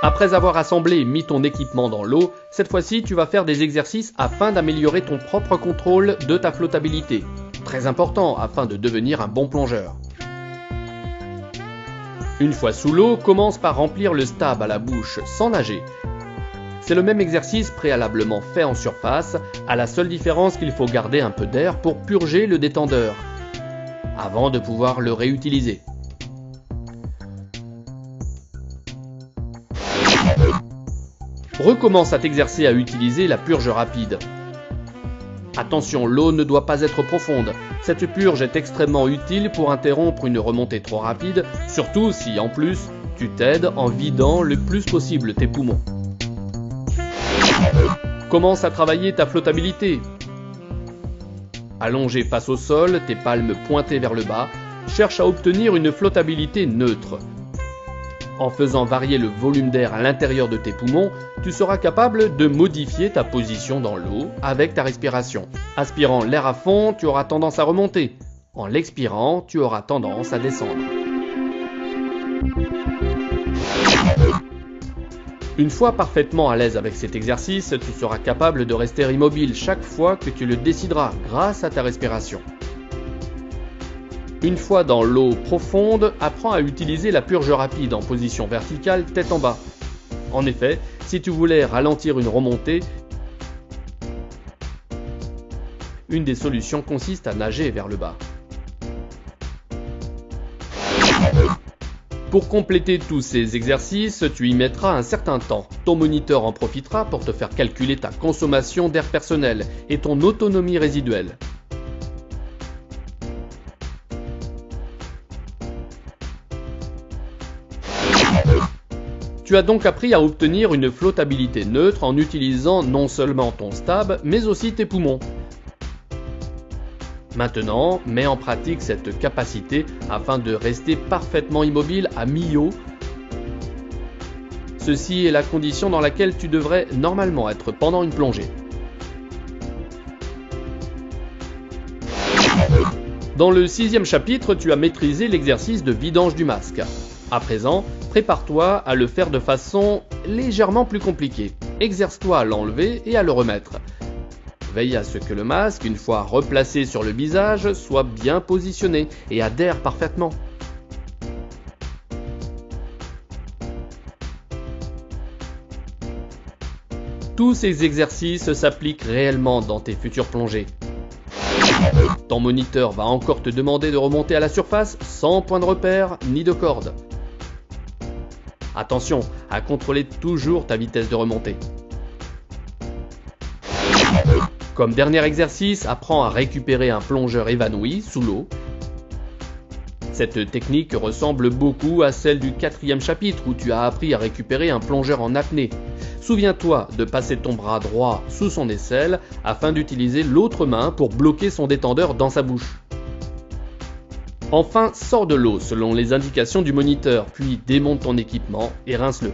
Après avoir assemblé et mis ton équipement dans l'eau, cette fois-ci tu vas faire des exercices afin d'améliorer ton propre contrôle de ta flottabilité. Très important afin de devenir un bon plongeur. Une fois sous l'eau, commence par remplir le stab à la bouche sans nager. C'est le même exercice préalablement fait en surface, à la seule différence qu'il faut garder un peu d'air pour purger le détendeur, avant de pouvoir le réutiliser. Recommence à t'exercer à utiliser la purge rapide. Attention, l'eau ne doit pas être profonde. Cette purge est extrêmement utile pour interrompre une remontée trop rapide, surtout si en plus tu t'aides en vidant le plus possible tes poumons. Commence à travailler ta flottabilité. Allongé face au sol, tes palmes pointées vers le bas, cherche à obtenir une flottabilité neutre. En faisant varier le volume d'air à l'intérieur de tes poumons, tu seras capable de modifier ta position dans l'eau avec ta respiration. Aspirant l'air à fond, tu auras tendance à remonter. En l'expirant, tu auras tendance à descendre. Une fois parfaitement à l'aise avec cet exercice, tu seras capable de rester immobile chaque fois que tu le décideras grâce à ta respiration. Une fois dans l'eau profonde, apprends à utiliser la purge rapide en position verticale tête en bas. En effet, si tu voulais ralentir une remontée, une des solutions consiste à nager vers le bas. Pour compléter tous ces exercices, tu y mettras un certain temps. Ton moniteur en profitera pour te faire calculer ta consommation d'air personnel et ton autonomie résiduelle. Tu as donc appris à obtenir une flottabilité neutre en utilisant non seulement ton stab, mais aussi tes poumons. Maintenant, mets en pratique cette capacité afin de rester parfaitement immobile à mi-eau. Ceci est la condition dans laquelle tu devrais normalement être pendant une plongée. Dans le 6e chapitre, tu as maîtrisé l'exercice de vidange du masque. À présent, prépare-toi à le faire de façon légèrement plus compliquée. Exerce-toi à l'enlever et à le remettre. Veille à ce que le masque, une fois replacé sur le visage, soit bien positionné et adhère parfaitement. Tous ces exercices s'appliquent réellement dans tes futures plongées. Ton moniteur va encore te demander de remonter à la surface sans point de repère ni de corde. Attention à contrôler toujours ta vitesse de remontée. Comme dernier exercice, apprends à récupérer un plongeur évanoui sous l'eau. Cette technique ressemble beaucoup à celle du 4e chapitre où tu as appris à récupérer un plongeur en apnée. Souviens-toi de passer ton bras droit sous son aisselle afin d'utiliser l'autre main pour bloquer son détendeur dans sa bouche. Enfin, sors de l'eau selon les indications du moniteur, puis démonte ton équipement et rince-le.